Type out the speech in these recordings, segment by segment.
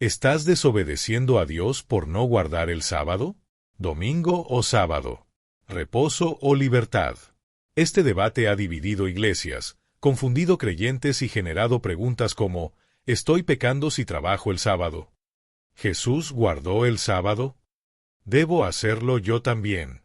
¿Estás desobedeciendo a Dios por no guardar el sábado? ¿Domingo o sábado? ¿Reposo o libertad? Este debate ha dividido iglesias, confundido creyentes y generado preguntas como, ¿estoy pecando si trabajo el sábado? ¿Jesús guardó el sábado? ¿Debo hacerlo yo también?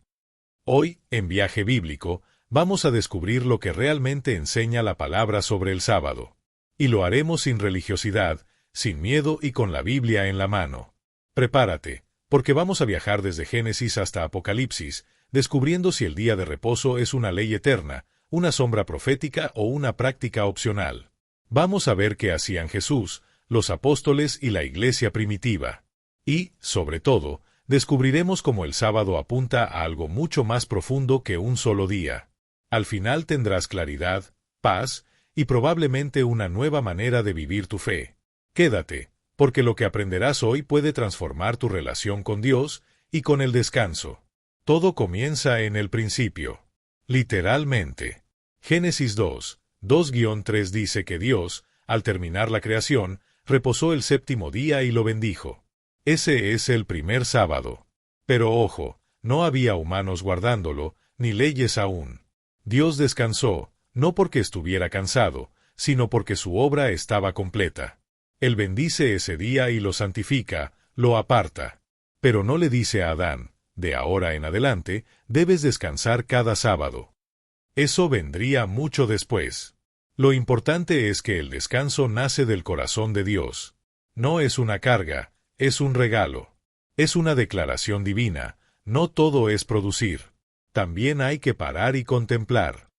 Hoy, en Viaje Bíblico, vamos a descubrir lo que realmente enseña la palabra sobre el sábado. Y lo haremos sin religiosidad, sin miedo y con la Biblia en la mano. Prepárate, porque vamos a viajar desde Génesis hasta Apocalipsis, descubriendo si el día de reposo es una ley eterna, una sombra profética o una práctica opcional. Vamos a ver qué hacían Jesús, los apóstoles y la iglesia primitiva. Y, sobre todo, descubriremos cómo el sábado apunta a algo mucho más profundo que un solo día. Al final tendrás claridad, paz y probablemente una nueva manera de vivir tu fe. Quédate, porque lo que aprenderás hoy puede transformar tu relación con Dios y con el descanso. Todo comienza en el principio. Literalmente. Génesis 2:3 dice que Dios, al terminar la creación, reposó el séptimo día y lo bendijo. Ese es el primer sábado. Pero ojo, no había humanos guardándolo, ni leyes aún. Dios descansó, no porque estuviera cansado, sino porque su obra estaba completa. Él bendice ese día y lo santifica, lo aparta. Pero no le dice a Adán, de ahora en adelante, debes descansar cada sábado. Eso vendría mucho después. Lo importante es que el descanso nace del corazón de Dios. No es una carga, es un regalo. Es una declaración divina, no todo es producir. También hay que parar y contemplar.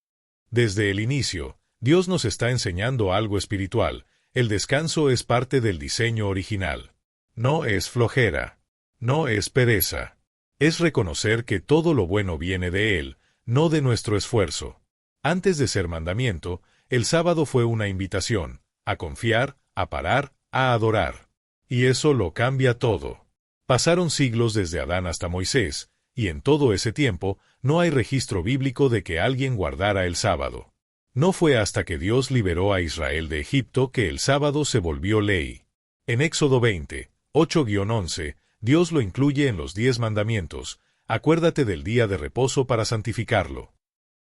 Desde el inicio, Dios nos está enseñando algo espiritual. El descanso es parte del diseño original. No es flojera. No es pereza. Es reconocer que todo lo bueno viene de Él, no de nuestro esfuerzo. Antes de ser mandamiento, el sábado fue una invitación, a confiar, a parar, a adorar. Y eso lo cambia todo. Pasaron siglos desde Adán hasta Moisés, y en todo ese tiempo no hay registro bíblico de que alguien guardara el sábado. No fue hasta que Dios liberó a Israel de Egipto que el sábado se volvió ley. En Éxodo 20:8-11, Dios lo incluye en los 10 mandamientos. Acuérdate del día de reposo para santificarlo.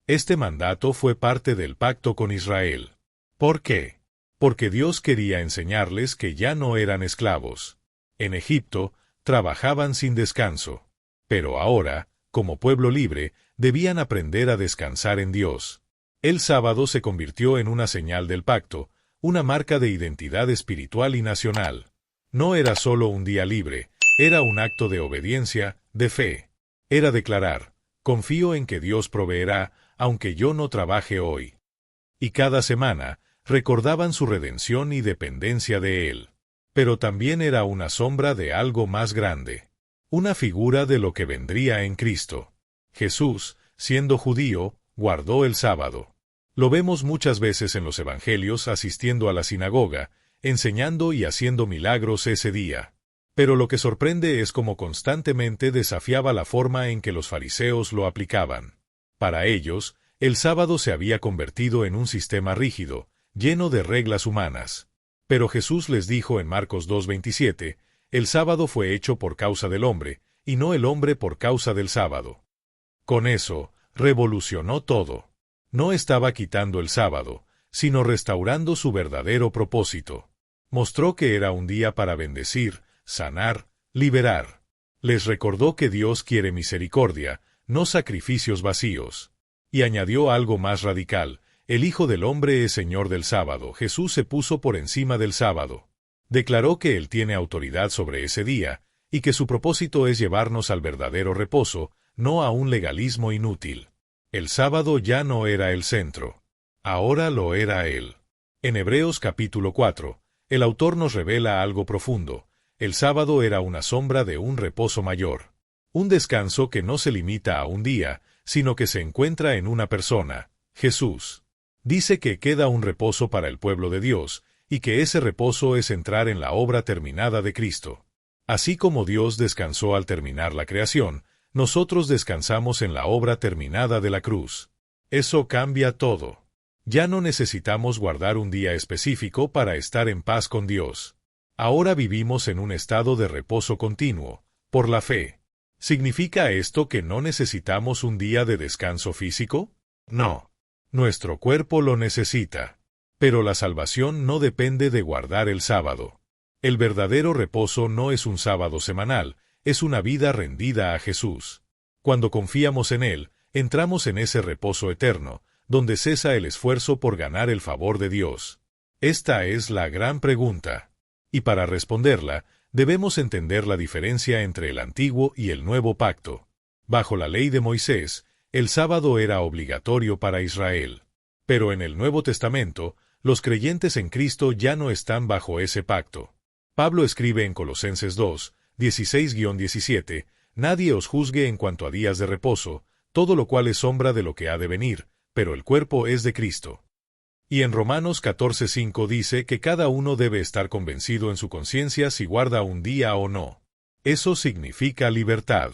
Este mandato fue parte del pacto con Israel. ¿Por qué? Porque Dios quería enseñarles que ya no eran esclavos. En Egipto, trabajaban sin descanso. Pero ahora, como pueblo libre, debían aprender a descansar en Dios. El sábado se convirtió en una señal del pacto, una marca de identidad espiritual y nacional. No era solo un día libre, era un acto de obediencia, de fe. Era declarar, confío en que Dios proveerá, aunque yo no trabaje hoy. Y cada semana, recordaban su redención y dependencia de Él. Pero también era una sombra de algo más grande. Una figura de lo que vendría en Cristo. Jesús, siendo judío, guardó el sábado. Lo vemos muchas veces en los evangelios asistiendo a la sinagoga, enseñando y haciendo milagros ese día. Pero lo que sorprende es cómo constantemente desafiaba la forma en que los fariseos lo aplicaban. Para ellos, el sábado se había convertido en un sistema rígido, lleno de reglas humanas. Pero Jesús les dijo en Marcos 2:27, el sábado fue hecho por causa del hombre, y no el hombre por causa del sábado. Con eso, revolucionó todo. No estaba quitando el sábado, sino restaurando su verdadero propósito. Mostró que era un día para bendecir, sanar, liberar. Les recordó que Dios quiere misericordia, no sacrificios vacíos. Y añadió algo más radical, el Hijo del Hombre es Señor del sábado. Jesús se puso por encima del sábado. Declaró que Él tiene autoridad sobre ese día, y que su propósito es llevarnos al verdadero reposo, no a un legalismo inútil. El sábado ya no era el centro. Ahora lo era Él. En Hebreos capítulo 4, el autor nos revela algo profundo. El sábado era una sombra de un reposo mayor. Un descanso que no se limita a un día, sino que se encuentra en una persona, Jesús. Dice que queda un reposo para el pueblo de Dios, y que ese reposo es entrar en la obra terminada de Cristo. Así como Dios descansó al terminar la creación, nosotros descansamos en la obra terminada de la cruz. Eso cambia todo. Ya no necesitamos guardar un día específico para estar en paz con Dios. Ahora vivimos en un estado de reposo continuo, por la fe. ¿Significa esto que no necesitamos un día de descanso físico? No. Nuestro cuerpo lo necesita. Pero la salvación no depende de guardar el sábado. El verdadero reposo no es un sábado semanal, es una vida rendida a Jesús. Cuando confiamos en Él, entramos en ese reposo eterno, donde cesa el esfuerzo por ganar el favor de Dios. Esta es la gran pregunta. Y para responderla, debemos entender la diferencia entre el antiguo y el nuevo pacto. Bajo la ley de Moisés, el sábado era obligatorio para Israel. Pero en el Nuevo Testamento, los creyentes en Cristo ya no están bajo ese pacto. Pablo escribe en Colosenses 2, 16-17, «Nadie os juzgue en cuanto a días de reposo, todo lo cual es sombra de lo que ha de venir, pero el cuerpo es de Cristo». Y en Romanos 14:5 dice que cada uno debe estar convencido en su conciencia si guarda un día o no. Eso significa libertad.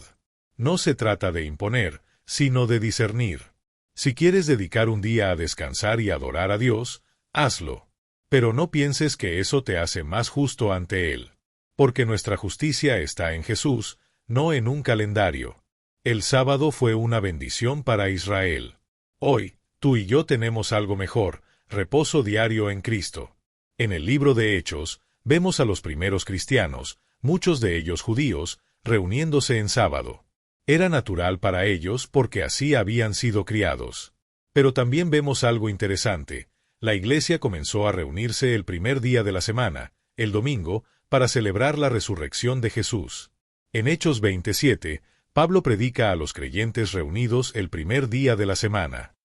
No se trata de imponer, sino de discernir. Si quieres dedicar un día a descansar y adorar a Dios, hazlo. Pero no pienses que eso te hace más justo ante Él. Porque nuestra justicia está en Jesús, no en un calendario. El sábado fue una bendición para Israel. Hoy, tú y yo tenemos algo mejor, reposo diario en Cristo. En el libro de Hechos, vemos a los primeros cristianos, muchos de ellos judíos, reuniéndose en sábado. Era natural para ellos porque así habían sido criados. Pero también vemos algo interesante. La iglesia comenzó a reunirse el primer día de la semana, el domingo, para celebrar la resurrección de Jesús. En Hechos 27, Pablo predica a los creyentes reunidos el primer día de la semana.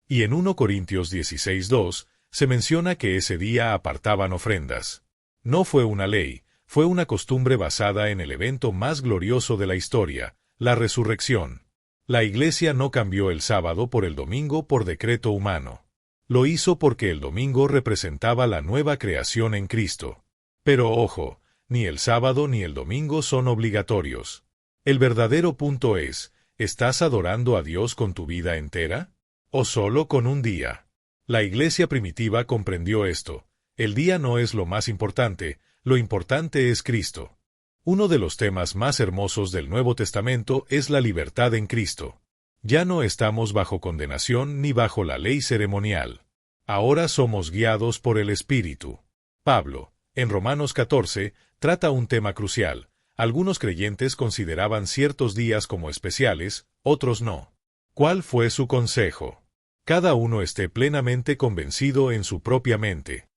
Y en 1 Corintios 16:2, se menciona que ese día apartaban ofrendas. No fue una ley, fue una costumbre basada en el evento más glorioso de la historia, la resurrección. La iglesia no cambió el sábado por el domingo por decreto humano. Lo hizo porque el domingo representaba la nueva creación en Cristo. Pero ojo, ni el sábado ni el domingo son obligatorios. El verdadero punto es, ¿estás adorando a Dios con tu vida entera? ¿O solo con un día? La iglesia primitiva comprendió esto. El día no es lo más importante, lo importante es Cristo. Uno de los temas más hermosos del Nuevo Testamento es la libertad en Cristo. Ya no estamos bajo condenación ni bajo la ley ceremonial. Ahora somos guiados por el Espíritu. Pablo, en Romanos 14, trata un tema crucial. Algunos creyentes consideraban ciertos días como especiales, otros no. ¿Cuál fue su consejo? Cada uno esté plenamente convencido en su propia mente.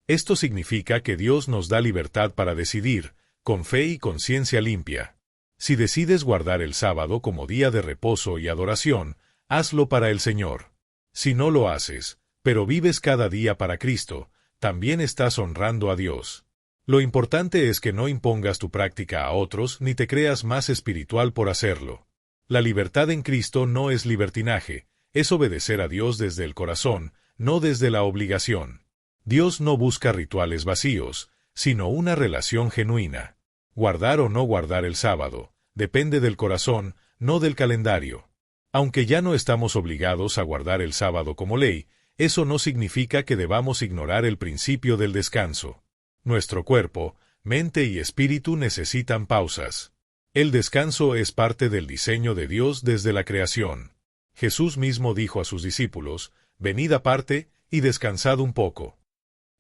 Esto significa que Dios nos da libertad para decidir, con fe y conciencia limpia. Si decides guardar el sábado como día de reposo y adoración, hazlo para el Señor. Si no lo haces, pero vives cada día para Cristo, también estás honrando a Dios. Lo importante es que no impongas tu práctica a otros ni te creas más espiritual por hacerlo. La libertad en Cristo no es libertinaje, es obedecer a Dios desde el corazón, no desde la obligación. Dios no busca rituales vacíos, sino una relación genuina. Guardar o no guardar el sábado, depende del corazón, no del calendario. Aunque ya no estamos obligados a guardar el sábado como ley, eso no significa que debamos ignorar el principio del descanso. Nuestro cuerpo, mente y espíritu necesitan pausas. El descanso es parte del diseño de Dios desde la creación. Jesús mismo dijo a sus discípulos, «Venid aparte y descansad un poco».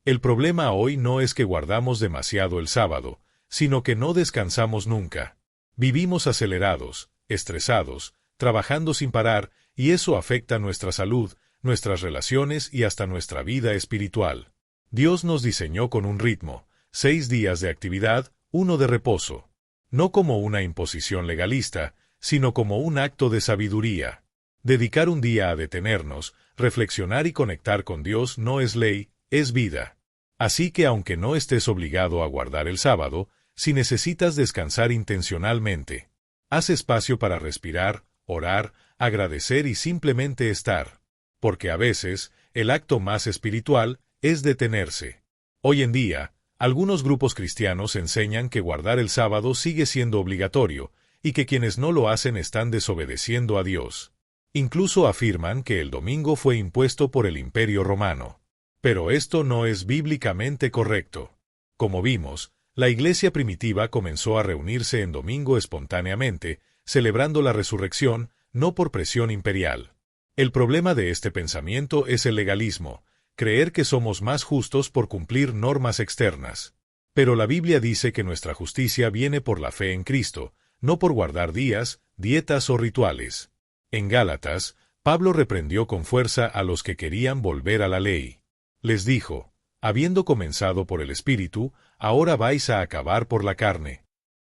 El problema hoy no es que guardamos demasiado el sábado, sino que no descansamos nunca. Vivimos acelerados, estresados, trabajando sin parar, y eso afecta nuestra salud, nuestras relaciones y hasta nuestra vida espiritual. Dios nos diseñó con un ritmo, 6 días de actividad, 1 de reposo. No como una imposición legalista, sino como un acto de sabiduría. Dedicar un día a detenernos, reflexionar y conectar con Dios no es ley, es vida. Así que aunque no estés obligado a guardar el sábado, si necesitas descansar intencionalmente, haz espacio para respirar, orar, agradecer y simplemente estar. Porque a veces, el acto más espiritual es detenerse. Hoy en día, algunos grupos cristianos enseñan que guardar el sábado sigue siendo obligatorio, y que quienes no lo hacen están desobedeciendo a Dios. Incluso afirman que el domingo fue impuesto por el Imperio Romano. Pero esto no es bíblicamente correcto. Como vimos, La iglesia primitiva comenzó a reunirse en domingo espontáneamente, celebrando la resurrección, no por presión imperial. El problema de este pensamiento es el legalismo, creer que somos más justos por cumplir normas externas. Pero la Biblia dice que nuestra justicia viene por la fe en Cristo, no por guardar días, dietas o rituales. En Gálatas, Pablo reprendió con fuerza a los que querían volver a la ley. Les dijo, habiendo comenzado por el Espíritu, ahora vais a acabar por la carne.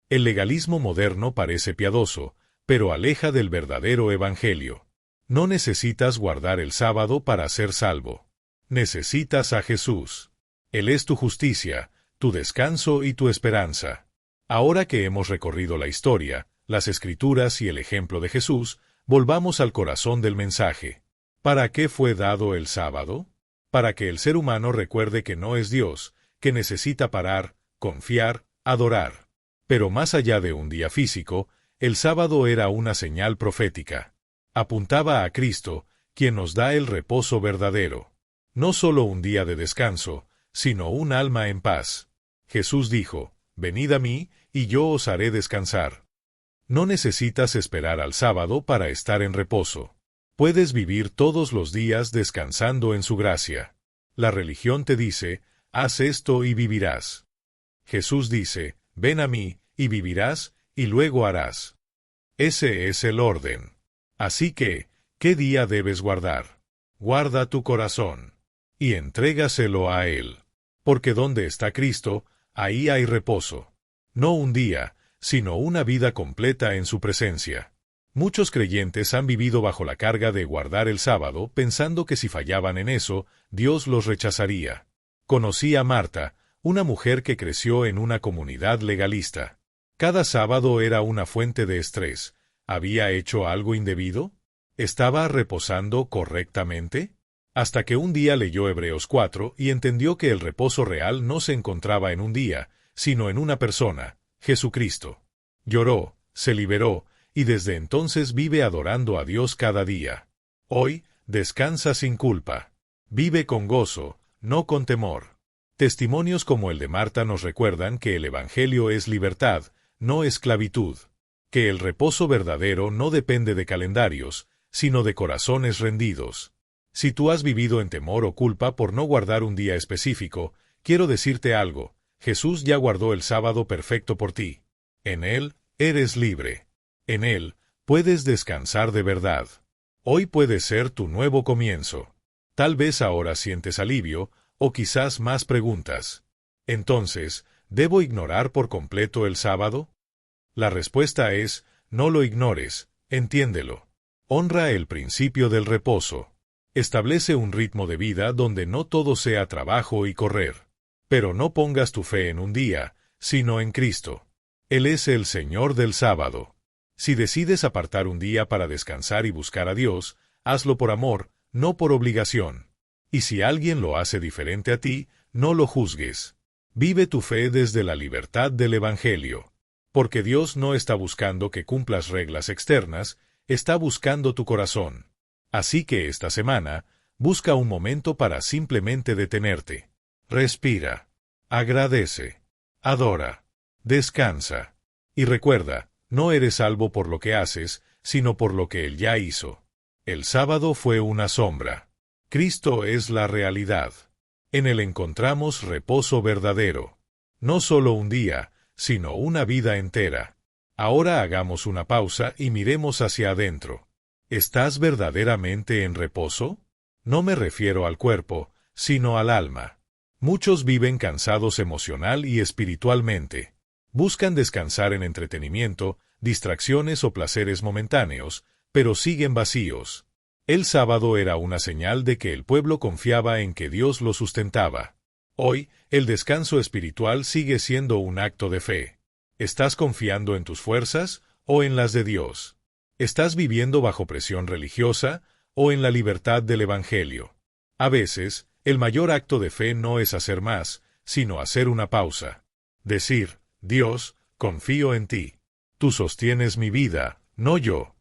El legalismo moderno parece piadoso, pero aleja del verdadero Evangelio. No necesitas guardar el sábado para ser salvo. Necesitas a Jesús. Él es tu justicia, tu descanso y tu esperanza. Ahora que hemos recorrido la historia, las Escrituras y el ejemplo de Jesús, volvamos al corazón del mensaje. ¿Para qué fue dado el sábado? Para que el ser humano recuerde que no es Dios, que necesita parar, confiar, adorar. Pero más allá de un día físico, el sábado era una señal profética. Apuntaba a Cristo, quien nos da el reposo verdadero. No solo un día de descanso, sino un alma en paz. Jesús dijo, «Venid a mí, y yo os haré descansar». No necesitas esperar al sábado para estar en reposo. Puedes vivir todos los días descansando en su gracia. La religión te dice, «Haz esto y vivirás». Jesús dice, «Ven a mí, y vivirás, y luego harás». Ese es el orden. Así que, ¿qué día debes guardar? Guarda tu corazón. Y entrégaselo a Él. Porque donde está Cristo, ahí hay reposo. No un día, sino una vida completa en su presencia. Muchos creyentes han vivido bajo la carga de guardar el sábado, pensando que si fallaban en eso, Dios los rechazaría. Conocí a Marta, una mujer que creció en una comunidad legalista. Cada sábado era una fuente de estrés. ¿Había hecho algo indebido? ¿Estaba reposando correctamente? Hasta que un día leyó Hebreos 4 y entendió que el reposo real no se encontraba en un día, sino en una persona, Jesucristo. Lloró, se liberó, y desde entonces vive adorando a Dios cada día. Hoy, descansa sin culpa. Vive con gozo, no con temor. Testimonios como el de Marta nos recuerdan que el Evangelio es libertad, no esclavitud. Que el reposo verdadero no depende de calendarios, sino de corazones rendidos. Si tú has vivido en temor o culpa por no guardar un día específico, quiero decirte algo, Jesús ya guardó el sábado perfecto por ti. En Él, eres libre. En Él, puedes descansar de verdad. Hoy puede ser tu nuevo comienzo. Tal vez ahora sientes alivio, o quizás más preguntas. Entonces, ¿debo ignorar por completo el sábado? La respuesta es, no lo ignores, entiéndelo. Honra el principio del reposo. Establece un ritmo de vida donde no todo sea trabajo y correr. Pero no pongas tu fe en un día, sino en Cristo. Él es el Señor del sábado. Si decides apartar un día para descansar y buscar a Dios, hazlo por amor, no por obligación. Y si alguien lo hace diferente a ti, no lo juzgues. Vive tu fe desde la libertad del Evangelio. Porque Dios no está buscando que cumplas reglas externas, está buscando tu corazón. Así que esta semana, busca un momento para simplemente detenerte. Respira. Agradece. Adora. Descansa. Y recuerda, no eres salvo por lo que haces, sino por lo que Él ya hizo. El sábado fue una sombra. Cristo es la realidad. En Él encontramos reposo verdadero. No solo un día, sino una vida entera. Ahora hagamos una pausa y miremos hacia adentro. ¿Estás verdaderamente en reposo? No me refiero al cuerpo, sino al alma. Muchos viven cansados emocional y espiritualmente. Buscan descansar en entretenimiento, distracciones o placeres momentáneos, pero siguen vacíos. El sábado era una señal de que el pueblo confiaba en que Dios lo sustentaba. Hoy, el descanso espiritual sigue siendo un acto de fe. ¿Estás confiando en tus fuerzas o en las de Dios? ¿Estás viviendo bajo presión religiosa o en la libertad del Evangelio? A veces, el mayor acto de fe no es hacer más, sino hacer una pausa. Decir, Dios, confío en ti. Tú sostienes mi vida, no yo.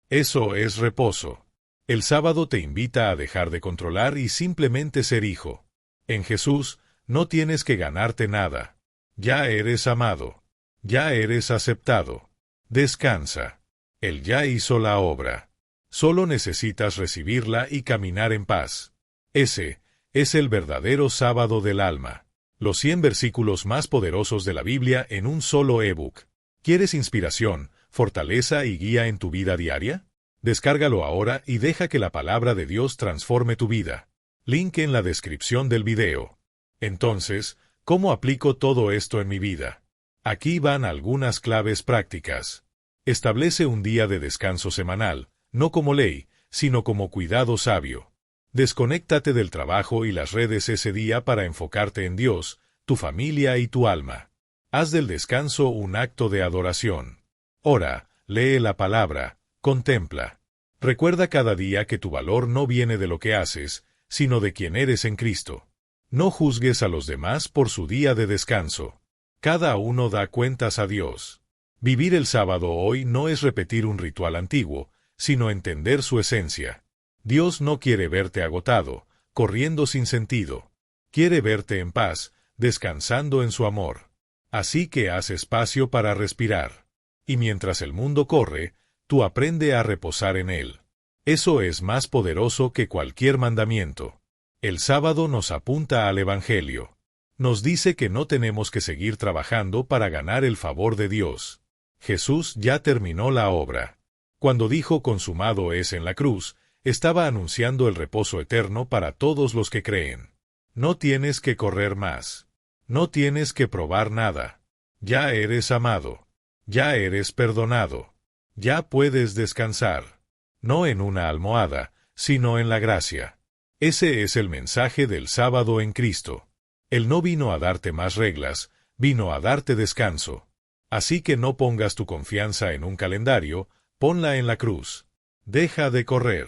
Eso es reposo. El sábado te invita a dejar de controlar y simplemente ser hijo. En Jesús, no tienes que ganarte nada. Ya eres amado. Ya eres aceptado. Descansa. Él ya hizo la obra. Solo necesitas recibirla y caminar en paz. Ese es el verdadero sábado del alma. Los 100 versículos más poderosos de la Biblia en un solo ebook. ¿Quieres inspiración, fortaleza y guía en tu vida diaria? Descárgalo ahora y deja que la palabra de Dios transforme tu vida. Link en la descripción del video. Entonces, ¿cómo aplico todo esto en mi vida? Aquí van algunas claves prácticas. Establece un día de descanso semanal, no como ley, sino como cuidado sabio. Desconéctate del trabajo y las redes ese día para enfocarte en Dios, tu familia y tu alma. Haz del descanso un acto de adoración. Ora, lee la palabra, contempla. Recuerda cada día que tu valor no viene de lo que haces, sino de quien eres en Cristo. No juzgues a los demás por su día de descanso. Cada uno da cuentas a Dios. Vivir el sábado hoy no es repetir un ritual antiguo, sino entender su esencia. Dios no quiere verte agotado, corriendo sin sentido. Quiere verte en paz, descansando en su amor. Así que haz espacio para respirar. Y mientras el mundo corre, tú aprende a reposar en él. Eso es más poderoso que cualquier mandamiento. El sábado nos apunta al Evangelio. Nos dice que no tenemos que seguir trabajando para ganar el favor de Dios. Jesús ya terminó la obra. Cuando dijo consumado es en la cruz, estaba anunciando el reposo eterno para todos los que creen. No tienes que correr más. No tienes que probar nada. Ya eres amado. Ya eres perdonado. Ya puedes descansar. No en una almohada, sino en la gracia. Ese es el mensaje del sábado en Cristo. Él no vino a darte más reglas, vino a darte descanso. Así que no pongas tu confianza en un calendario, ponla en la cruz. Deja de correr.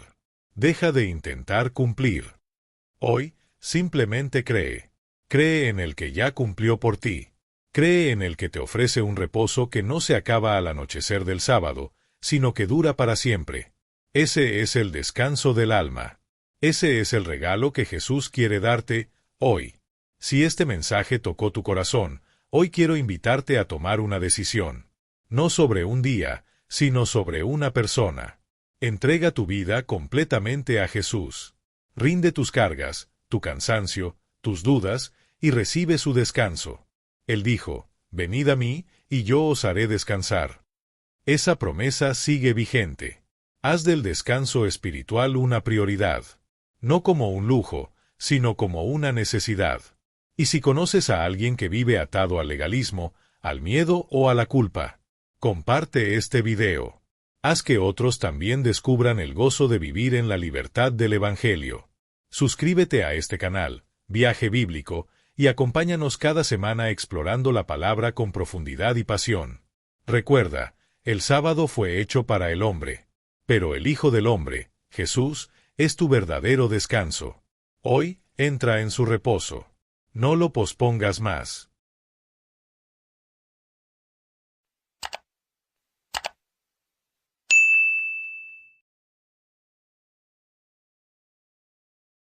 Deja de intentar cumplir. Hoy, simplemente cree. Cree en el que ya cumplió por ti. Cree en el que te ofrece un reposo que no se acaba al anochecer del sábado, sino que dura para siempre. Ese es el descanso del alma. Ese es el regalo que Jesús quiere darte hoy. Si este mensaje tocó tu corazón, hoy quiero invitarte a tomar una decisión. No sobre un día, sino sobre una persona. Entrega tu vida completamente a Jesús. Rinde tus cargas, tu cansancio, tus dudas, y recibe su descanso. Él dijo, «Venid a mí, y yo os haré descansar». Esa promesa sigue vigente. Haz del descanso espiritual una prioridad. No como un lujo, sino como una necesidad. Y si conoces a alguien que vive atado al legalismo, al miedo o a la culpa, comparte este video. Haz que otros también descubran el gozo de vivir en la libertad del Evangelio. Suscríbete a este canal, Viaje Bíblico, y acompáñanos cada semana explorando la palabra con profundidad y pasión. Recuerda, el sábado fue hecho para el hombre, pero el Hijo del Hombre, Jesús, es tu verdadero descanso. Hoy, entra en su reposo. No lo pospongas más.